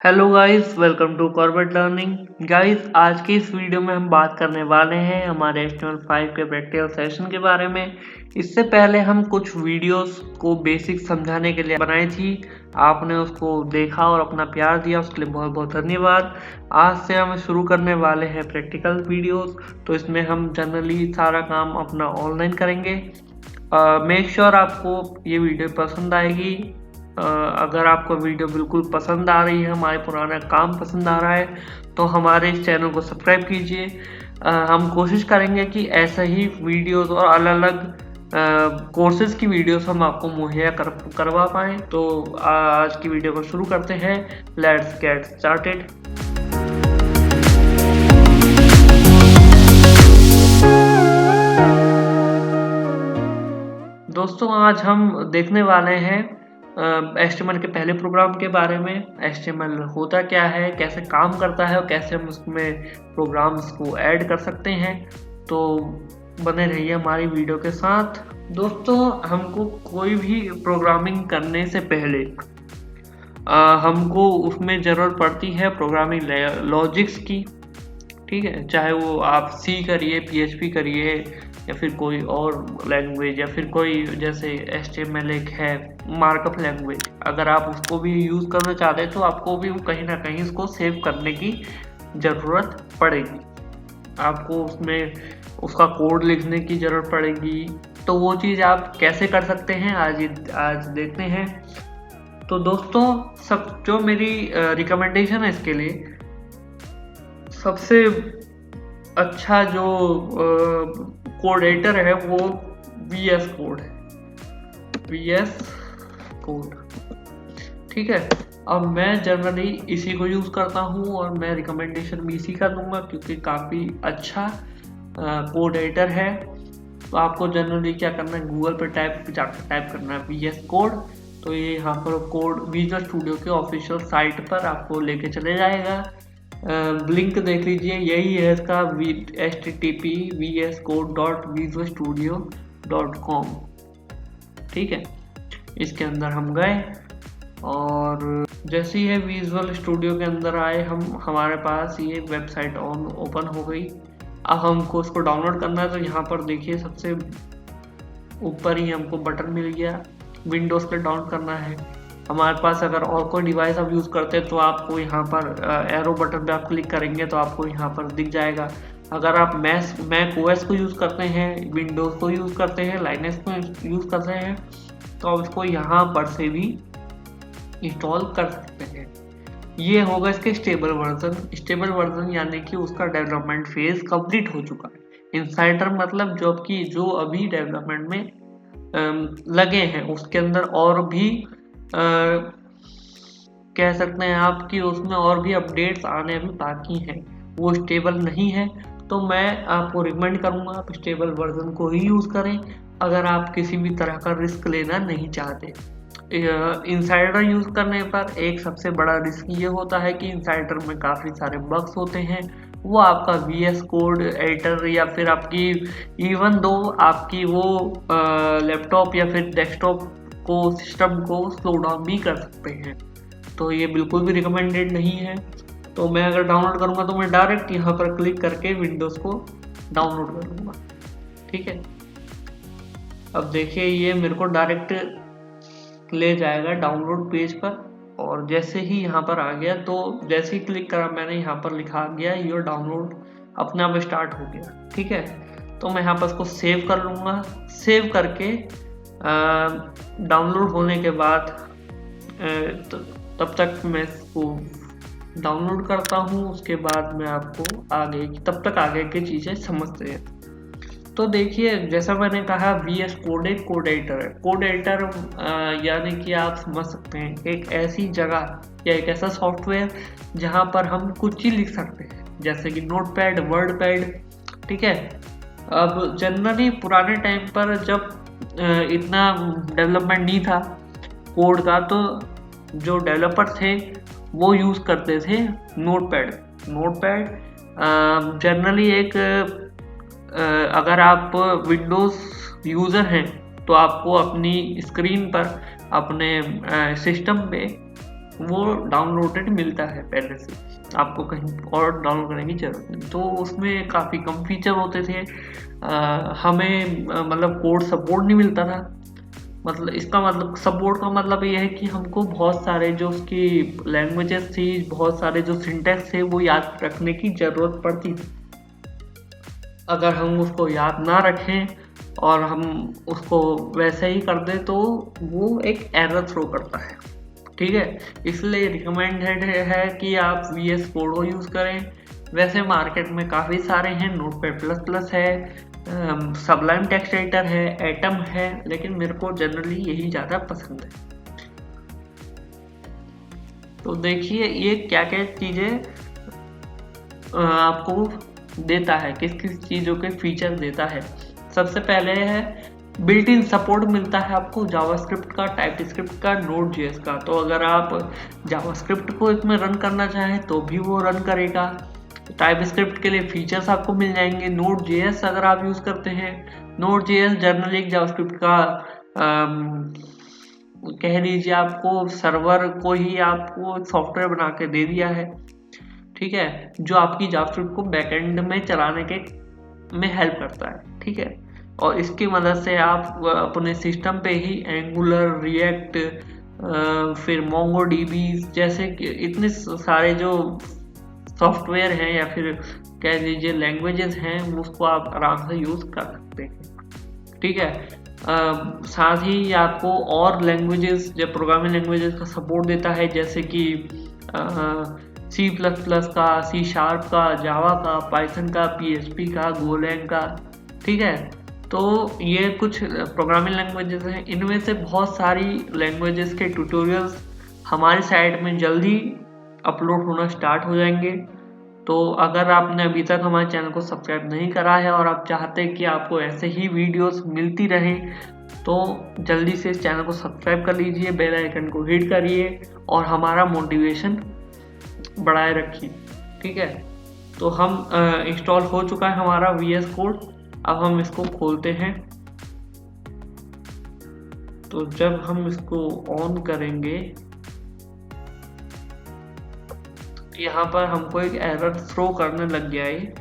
Hello guys, welcome to Corbett learning. Guys, आज की इस वीडियो में हम बात करने वाले हैं हमारे HTML5 के प्रैक्टिकल सेशन के बारे में। इससे पहले हम कुछ वीडियोस को बेसिक समझाने के लिए बनाई थी। आपने उसको देखा और अपना प्यार दिया, उसके लिए बहुत बहुत धन्यवाद। आज से हम शुरू करने वाले हैं प्रैक्टिकल वीडियोस। तो इसमें हम जनरली सारा काम अपना ऑनलाइन करेंगे। मेक श्योर आपको ये वीडियो पसंद आएगी। अगर आपको वीडियो बिल्कुल पसंद आ रही है, हमारे पुराना काम पसंद आ रहा है, तो हमारे इस चैनल को सब्सक्राइब कीजिए। हम कोशिश करेंगे कि ऐसे ही वीडियोस और अलग अलग कोर्सेज की वीडियोस हम आपको मुहैया करवा पाएँ। तो आज की वीडियो को शुरू करते हैं। Let's get started. दोस्तों, आज हम देखने वाले हैं HTML के पहले प्रोग्राम के बारे में। HTML होता क्या है, कैसे काम करता है और कैसे हम उसमें प्रोग्राम्स को ऐड कर सकते हैं। तो बने रहिए हमारी वीडियो के साथ। दोस्तों, हमको कोई भी प्रोग्रामिंग करने से पहले हमको उसमें ज़रूरत पड़ती है प्रोग्रामिंग लॉजिक्स की। ठीक है, चाहे वो आप C करिए, PHP करिए, या फिर कोई और लैंग्वेज, या फिर कोई जैसे HTML एक है मार्कअप लैंग्वेज। अगर आप उसको भी यूज़ करना चाहते हैं तो आपको भी कहीं ना कहीं इसको सेव करने की ज़रूरत पड़ेगी। आपको उसमें उसका कोड लिखने की ज़रूरत पड़ेगी। तो वो चीज़ आप कैसे कर सकते हैं आज देखते हैं। तो दोस्तों, जो मेरी रिकमेंडेशन है इसके लिए, सबसे अच्छा जो कोड एडिटर है वो VS कोड है। VS कोड, ठीक है। अब मैं जनरली इसी को यूज़ करता हूँ और मैं रिकमेंडेशन भी इसी का दूंगा क्योंकि काफ़ी अच्छा कोड एडिटर है। तो आपको जनरली क्या करना है, गूगल पे जाकर टाइप करना है VS कोड। तो ये यहाँ पर कोड विजुअल स्टूडियो के ऑफिशियल साइट पर आपको लेके चले जाएगा। लिंक देख लीजिए, यही है इसका http vscode.visualstudio.com। ठीक है, इसके अंदर हम गए और जैसे ही है विजुअल स्टूडियो के अंदर आए हमारे पास ये वेबसाइट ओपन हो गई। अब हमको उसको डाउनलोड करना है। तो यहाँ पर देखिए, सबसे ऊपर ही हमको बटन मिल गया, विंडोज़ पे डाउनलोड करना है। हमारे पास अगर और कोई डिवाइस आप यूज़ करते हैं तो आपको यहाँ पर एरो बटन पे आप क्लिक करेंगे तो आपको यहाँ पर दिख जाएगा। अगर आप मैक OS को यूज़ करते हैं, विंडोज़ को यूज़ करते हैं, लाइनक्स को यूज़ करते हैं, तो आप इसको यहाँ पर से भी इंस्टॉल कर सकते हैं। ये होगा इसके स्टेबल वर्जन यानी कि उसका डेवलपमेंट फेज कंप्लीट हो चुका है। इनसाइडर मतलब जो अभी डेवलपमेंट में लगे हैं, उसके अंदर और भी कह सकते हैं आप कि उसमें और भी अपडेट्स आने अभी बाकी हैं, वो स्टेबल नहीं है। तो मैं आपको रिकमेंड करूँगा आप स्टेबल वर्जन को ही यूज़ करें अगर आप किसी भी तरह का रिस्क लेना नहीं चाहते। इनसाइडर यूज़ करने पर एक सबसे बड़ा रिस्क ये होता है कि इनसाइडर में काफ़ी सारे बग्स होते हैं। वो आपका VS कोड एडिटर या फिर आपकी इवन दो आपकी वो लैपटॉप या फिर डेस्कटॉप को, सिस्टम को स्लो डाउन भी कर सकते हैं। तो ये बिल्कुल भी रिकमेंडेड नहीं है। तो मैं अगर डाउनलोड करूँगा तो मैं डायरेक्ट यहाँ पर क्लिक करके विंडोज़ को डाउनलोड कर लूँगा। ठीक है, अब देखिए ये मेरे को डायरेक्ट ले जाएगा डाउनलोड पेज पर। और जैसे ही यहाँ पर आ गया, तो जैसे ही क्लिक करा मैंने, यहाँ पर लिखा गया योर डाउनलोड अपने आप स्टार्ट हो गया। ठीक है, तो मैं यहाँ पर इसको सेव कर लूँगा। सेव करके डाउनलोड होने के बाद तब तक मैं इसको डाउनलोड करता हूँ। उसके बाद मैं आपको तब तक आगे की चीज़ें समझते हैं। तो देखिए, जैसा मैंने कहा, VS कोड एक कोड एडिटर है। कोड एडिटर यानी कि आप समझ सकते हैं एक ऐसी जगह या एक ऐसा सॉफ्टवेयर जहाँ पर हम कुछ ही लिख सकते हैं, जैसे कि नोटपैड, वर्डपैड। ठीक है, अब जनरली पुराने टाइम पर जब इतना डेवलपमेंट नहीं था कोड का, तो जो डेवलपर थे वो यूज़ करते थे नोटपैड। जनरली एक अगर आप विंडोज़ यूज़र हैं तो आपको अपनी स्क्रीन पर, अपने सिस्टम पे वो डाउनलोडेड मिलता है पहले से, आपको कहीं और डाउनलोड करने की जरूरत नहीं। तो उसमें काफ़ी कम फीचर होते थे, हमें मतलब कोड सपोर्ट नहीं मिलता था। मतलब इसका मतलब सपोर्ट का मतलब ये है कि हमको बहुत सारे जो उसकी लैंग्वेजेस थी, बहुत सारे जो सिंटैक्स थे वो याद रखने की ज़रूरत पड़ती थी। अगर हम उसको याद ना रखें और हम उसको वैसे ही कर दें तो वो एक एरर थ्रो करता है, ठीक है। इसलिए रिकमेंडेड है कि आप VS कोड को यूज़ करें। वैसे मार्केट में काफ़ी सारे हैं, नोटपैड++ है, सबलाइम टेक्स्ट एडिटर है, एटम है, लेकिन मेरे को जनरली यही ज़्यादा पसंद है। तो देखिए ये क्या क्या चीज़ें आपको देता है, किस किस चीज़ों के फीचर देता है। सबसे पहले है बिल्ट इन सपोर्ट मिलता है आपको जावास्क्रिप्ट का, टाइपस्क्रिप्ट का, नोड.js का। तो अगर आप जावास्क्रिप्ट को इसमें रन करना चाहें तो भी वो रन करेगा। टाइपस्क्रिप्ट के लिए फीचर्स आपको मिल जाएंगे। नोड.js अगर आप यूज़ करते हैं, नोड.js जनरली एक जावास्क्रिप्ट का कह लीजिए आपको सर्वर को ही आपको सॉफ्टवेयर बना के दे दिया है, ठीक है, जो आपकी जावास्क्रिप्ट को बैकएंड में चलाने के में हेल्प करता है, ठीक है। और इसकी मदद से आप अपने सिस्टम पे ही एंगुलर, रिएक्ट, फिर मोंगोडीबी जैसे कि इतने सारे जो सॉफ्टवेयर हैं या फिर कह लीजिए लैंग्वेजेस हैं, उसको आप आराम से यूज़ कर सकते हैं, ठीक है। साथ ही आपको और लैंग्वेजेस या प्रोग्रामिंग लैंग्वेजेस का सपोर्ट देता है, जैसे कि C++ का, C# का, जावा का, पाइथन का, PHP का, गोलैंग का, ठीक है। तो ये कुछ प्रोग्रामिंग लैंग्वेजेस हैं। इनमें से बहुत सारी लैंग्वेजेस के ट्यूटोरियल्स हमारी साइट में जल्दी अपलोड होना स्टार्ट हो जाएंगे। तो अगर आपने अभी तक हमारे चैनल को सब्सक्राइब नहीं करा है और आप चाहते हैं कि आपको ऐसे ही वीडियोस मिलती रहें, तो जल्दी से इस चैनल को सब्सक्राइब कर लीजिए, बेल आइकन को हिट करिए और हमारा मोटिवेशन बढ़ाए रखिए, ठीक है। तो हम इंस्टॉल हो चुका है हमारा VS कोड। अब हम इसको खोलते हैं। तो जब हम इसको ऑन करेंगे, यहाँ पर हमको एक एरर थ्रो करने लग गया है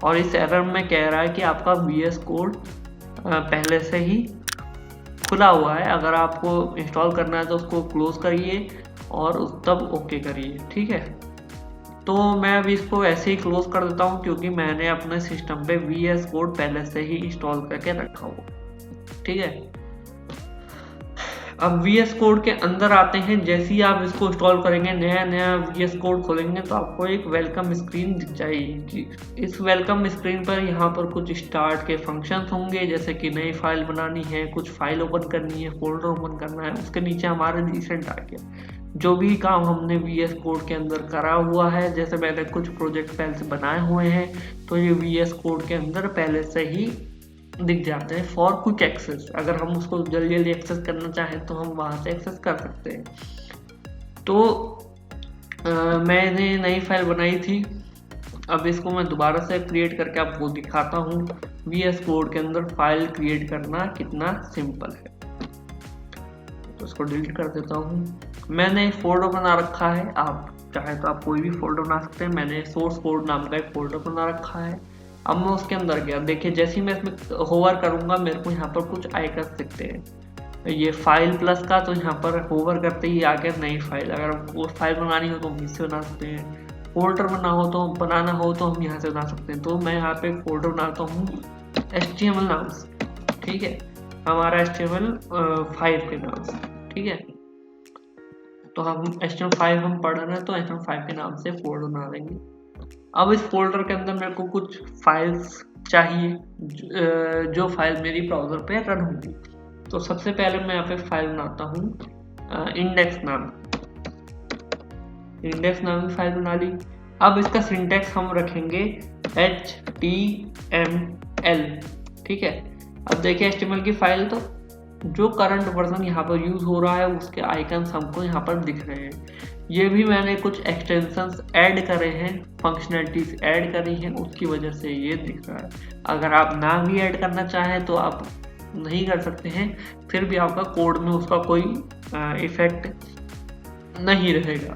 और इस एरर में कह रहा है कि आपका VS कोड पहले से ही खुला हुआ है। अगर आपको इंस्टॉल करना है तो उसको क्लोज करिए और तब ओके करिए, ठीक है। तो मैं अभी इसको ऐसे ही क्लोज कर देता हूँ क्योंकि मैंने अपने सिस्टम पे VS कोड पहले से ही इंस्टॉल करके रखा हुआ, ठीक है। अब VS कोड के अंदर आते हैं। जैसे ही आप इसको इंस्टॉल करेंगे, नया VS कोड खोलेंगे तो आपको एक वेलकम स्क्रीन दिख जाएगी। इस वेलकम स्क्रीन पर यहाँ पर कुछ स्टार्ट के फंक्शंस होंगे, जैसे कि नई फाइल बनानी है, कुछ फाइल ओपन करनी है, फोल्डर ओपन करना है। उसके नीचे हमारे रिसेंट आ गया जो भी काम हमने VS कोड के अंदर करा हुआ है। जैसे मैंने कुछ प्रोजेक्ट पहले से बनाए हुए हैं तो ये VS कोड के अंदर पहले से ही दिख जाते हैं फॉर क्विक एक्सेस। अगर हम उसको जल्दी जल्दी एक्सेस करना चाहें तो हम वहाँ से एक्सेस कर सकते हैं। तो मैंने नई फाइल बनाई थी। अब इसको मैं दोबारा से क्रिएट करके आपको दिखाता हूँ VS कोड के अंदर फाइल क्रिएट करना कितना सिंपल है। तो इसको डिलीट कर देता हूँ। मैंने एक फोल्डर बना रखा है, आप चाहे तो आप कोई भी फोल्डर बना सकते हैं। मैंने सोर्स कोड नाम का एक फोल्डर बना रखा है। अब मैं उसके अंदर गया, देखिए जैसे ही मैं इसमें होवर करूंगा मेरे को यहाँ पर कुछ आइकन दिखते हैं। ये फाइल प्लस का, तो यहाँ पर होवर करते ही आ गया नई फाइल। अगर वो फाइल बनानी हो तो हम इससे बना सकते हैं, फोल्डर बनाना हो तो हम यहाँ से बना सकते हैं। तो मैं यहाँ पे एक फोल्डर बनाता हूँ HTML नाम से, ठीक है, हमारा HTML5 के नाम से, ठीक है। तो हम HTML5 हम पढ़ रहे हैं तो HTML5 के नाम से फोल्डर बना देंगे। अब इस फोल्डर के अंदर मेरे को कुछ फाइल्स चाहिए जो फाइल मेरी ब्राउजर पे रन होगी। तो सबसे पहले मैं यहाँ पे फाइल बनाता हूँ इंडेक्स नाम की फाइल बना ली। अब इसका सिंटैक्स हम रखेंगे HTML, ठीक है। अब देखिए HTML की फाइल, तो जो करंट वर्जन यहाँ पर यूज हो रहा है उसके आइकन्स हमको यहाँ पर दिख रहे हैं। ये भी मैंने कुछ एक्सटेंशंस ऐड करे हैं, फंक्शनैलिटीज ऐड करी हैं, उसकी वजह से ये दिख रहा है। अगर आप ना भी ऐड करना चाहें तो आप नहीं कर सकते हैं, फिर भी आपका कोड में उसका कोई इफेक्ट नहीं रहेगा।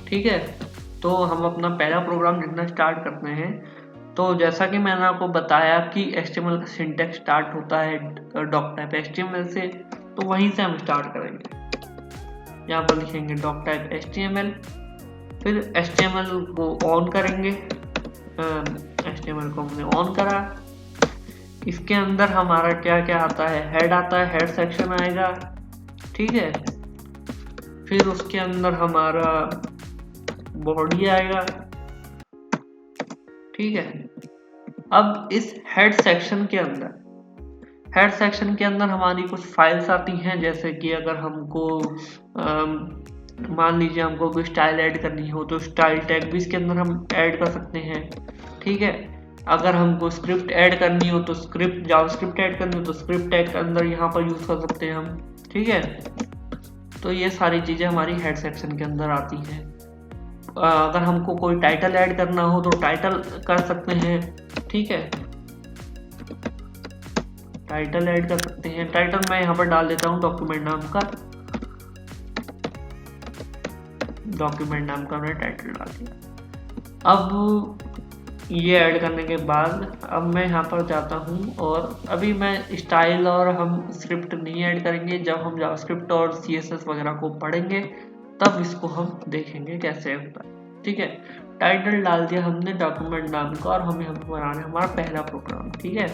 ठीक है, तो हम अपना पहला प्रोग्राम लिखना स्टार्ट करते हैं। तो जैसा कि मैंने आपको बताया कि HTML का सिंटैक्स स्टार्ट होता है डॉक टाइप HTML से, तो वहीं से हम स्टार्ट करेंगे। यहाँ पर लिखेंगे डॉक टाइप HTML, फिर HTML को ऑन करेंगे। HTML को हमने ऑन करा। इसके अंदर हमारा क्या क्या आता है, हेड आता है, हेड सेक्शन आएगा। ठीक है, फिर उसके अंदर हमारा बॉडी आएगा। ठीक है, अब इस हेड सेक्शन के अंदर हमारी कुछ फाइल्स आती हैं, जैसे कि अगर हमको मान लीजिए हमको कोई स्टाइल ऐड करनी हो तो स्टाइल टैग भी इसके अंदर हम ऐड कर सकते हैं। ठीक है, अगर हमको स्क्रिप्ट ऐड करनी हो तो जावास्क्रिप्ट ऐड करनी हो तो स्क्रिप्ट टैग के अंदर यहाँ पर यूज कर सकते हैं हम। ठीक है, तो ये सारी चीजें हमारी हेड सेक्शन के अंदर आती हैं। अगर हमको कोई टाइटल ऐड करना हो तो टाइटल कर सकते हैं। ठीक है, टाइटल ऐड कर सकते हैं। टाइटल मैं यहाँ पर डाल देता हूँ डॉक्यूमेंट नाम का, मैंने टाइटल डाल दिया। अब ये ऐड करने के बाद अब मैं यहाँ पर जाता हूँ, और अभी मैं स्टाइल और हम स्क्रिप्ट नहीं ऐड करेंगे। जब हम जावास्क्रिप्ट और CSS वगैरह को पढ़ेंगे तब इसको हम देखेंगे कैसे होता है। ठीक है, टाइटल डाल दिया हमने डॉक्यूमेंट नाम का, और हमें बनाना है हमारा पहला प्रोग्राम। ठीक है,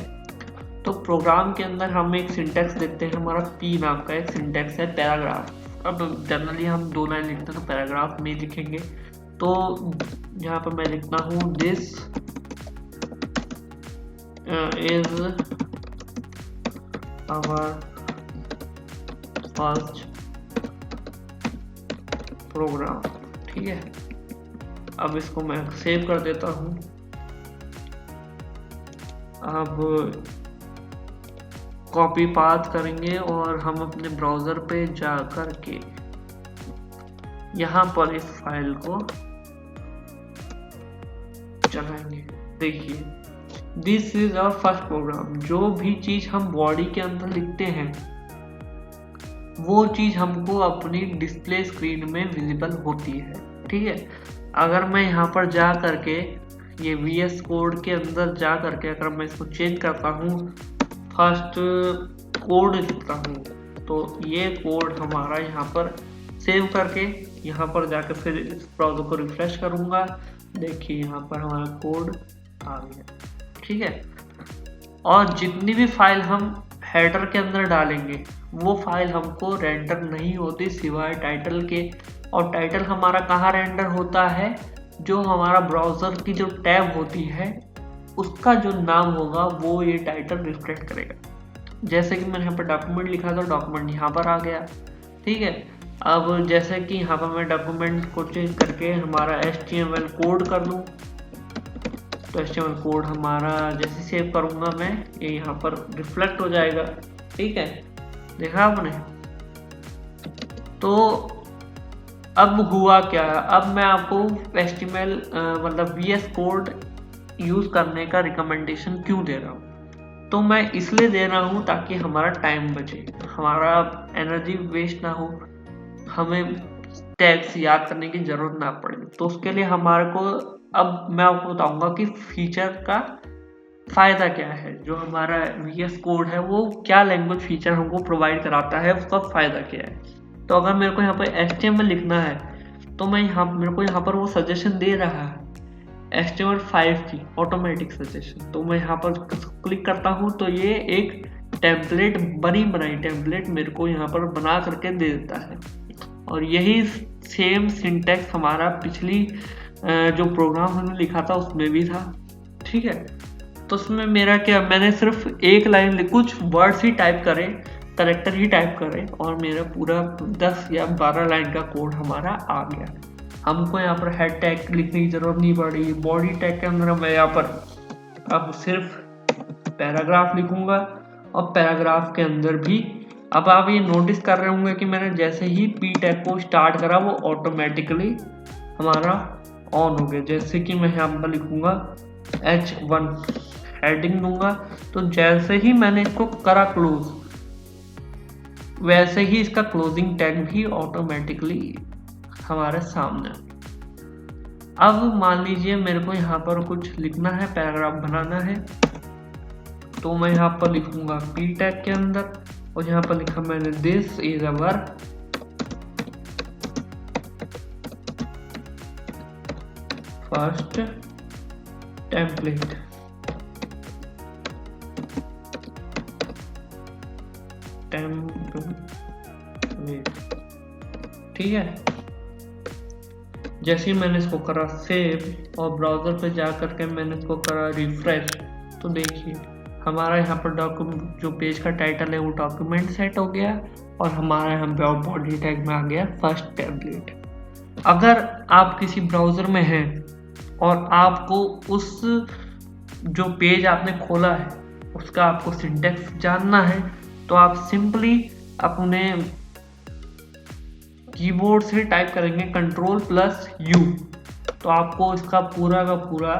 तो प्रोग्राम के अंदर हम एक सिंटैक्स देखते हैं, हमारा P नाम का एक सिंटैक्स है, पैराग्राफ। अब जनरली हम 2 लाइन लिखते हैं तो पैराग्राफ में लिखेंगे। तो यहाँ पर मैं लिखता हूँ this is our first program. ठीक है, अब इसको मैं सेव कर देता हूँ। अब कॉपी पाथ करेंगे और हम अपने ब्राउजर पे जा कर के यहाँ पर इस फाइल को चलाएंगे। देखिए, this is our first program. जो भी चीज हम बॉडी के अंदर लिखते हैं वो चीज हमको अपनी डिस्प्ले स्क्रीन में विजिबल होती है। ठीक है, अगर मैं यहाँ पर जा करके ये VS कोड के अंदर जा करके अगर मैं इसको चेंज करता हूँ, फर्स्ट कोड लिखता हूँ, तो ये कोड हमारा यहाँ पर सेव करके यहाँ पर जाकर फिर इस ब्राउज़र को रिफ्रेश करूँगा। देखिए यहाँ पर हमारा कोड आ गया। ठीक है, और जितनी भी फाइल हम हेडर के अंदर डालेंगे वो फाइल हमको रेंडर नहीं होती सिवाय टाइटल के। और टाइटल हमारा कहाँ रेंडर होता है, जो हमारा ब्राउज़र की जो टैब होती है उसका जो नाम होगा वो ये टाइटल रिफ्लेक्ट करेगा। जैसे कि मैंने यहाँ पर डॉक्यूमेंट लिखा था, डॉक्यूमेंट यहाँ पर आ गया। ठीक है, अब जैसे कि यहाँ पर मैं डॉक्यूमेंट को चेंज करके हमारा HTML कोड कर दूँ, तो HTML कोड हमारा जैसे सेव करूँगा मैं, ये यहाँ पर रिफ्लेक्ट हो जाएगा। ठीक है, देखा आपने। तो अब हुआ क्या, अब मैं आपको HTML मतलब VS कोड यूज करने का रिकमेंडेशन क्यों दे रहा हूँ, तो मैं इसलिए दे रहा हूँ ताकि हमारा टाइम बचे, हमारा एनर्जी वेस्ट ना हो, हमें टैग्स याद करने की जरूरत ना पड़े। तो उसके लिए हमारे को अब मैं आपको बताऊंगा कि फीचर का फायदा क्या है। जो हमारा VS कोड है वो क्या लैंग्वेज फीचर हमको प्रोवाइड कराता है, उसका फायदा क्या है। तो अगर मेरे को यहाँ पर HTML लिखना है तो मेरे को यहाँ पर वो सजेशन दे रहा है HTML5 की ऑटोमेटिक सजेशन। तो मैं यहाँ पर क्लिक करता हूँ तो ये एक टेम्पलेट बनाई टेम्पलेट मेरे को यहाँ पर बना करके दे देता है। और यही सेम सिंटैक्स हमारा पिछली जो प्रोग्राम हमने लिखा था उसमें भी था। ठीक है, तो उसमें मेरा क्या, मैंने सिर्फ एक लाइन कुछ वर्ड्स ही टाइप करे, कैरेक्टर ही टाइप करे, और मेरा पूरा 10 या 12 लाइन का कोड हमारा आ गया। हमको यहाँ पर हेड टैग लिखने की जरूरत नहीं पड़ी। बॉडी टैग के अंदर मैं यहाँ पर अब सिर्फ पैराग्राफ लिखूंगा, और पैराग्राफ के अंदर भी अब आप ये नोटिस कर रहे होंगे कि मैंने जैसे ही P टैग को स्टार्ट करा वो ऑटोमेटिकली हमारा ऑन हो गया। जैसे कि मैं यहाँ पर लिखूंगा H1 हेडिंग दूंगा, तो जैसे ही मैंने इसको करा क्लोज, वैसे ही इसका क्लोजिंग टैग भी ऑटोमेटिकली हमारे सामने। अब मान लीजिए मेरे को यहाँ पर कुछ लिखना है, पैराग्राफ बनाना है, तो मैं यहाँ पर लिखूंगा पी टैग के अंदर, और यहाँ पर लिखा मैंने this is our first template. ठीक है। जैसे ही मैंने इसको करा सेव और ब्राउजर पे जा करके मैंने इसको करा रिफ्रेश, तो देखिए हमारा यहाँ पर डॉक्यूमेंट जो पेज का टाइटल है वो डॉक्यूमेंट सेट हो गया, और हमारा यहाँ बॉडी टैग में आ गया फर्स्ट टेम्पलेट। अगर आप किसी ब्राउजर में हैं और आपको उस जो पेज आपने खोला है उसका आपको सिंटैक्स जानना है, तो आप सिंपली अपने कीबोर्ड से टाइप करेंगे Ctrl+U, तो आपको इसका पूरा का पूरा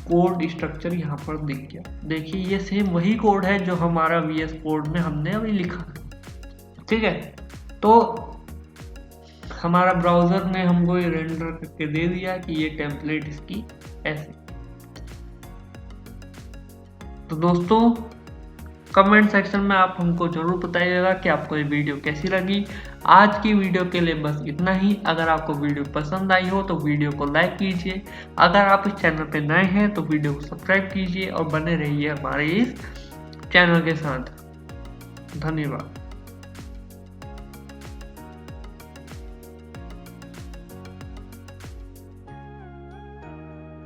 कोड स्ट्रक्चर यहाँ पर दिख गया। देखिए ये सेम वही कोड है जो हमारा VS कोड में हमने अभी लिखा है। ठीक है, तो हमारा ब्राउजर ने हमको ये रेंडर करके दे दिया कि ये टेम्पलेट इसकी ऐसे। तो दोस्तों कमेंट सेक्शन में आप हमको जरूर बताइएगा कि आपको ये वीडियो कैसी लगी। आज की वीडियो के लिए बस इतना ही। अगर आपको वीडियो पसंद आई हो तो वीडियो को लाइक कीजिए। अगर आप इस चैनल पे नए हैं तो वीडियो को सब्सक्राइब कीजिए और बने रहिए हमारे इस चैनल के साथ। धन्यवाद।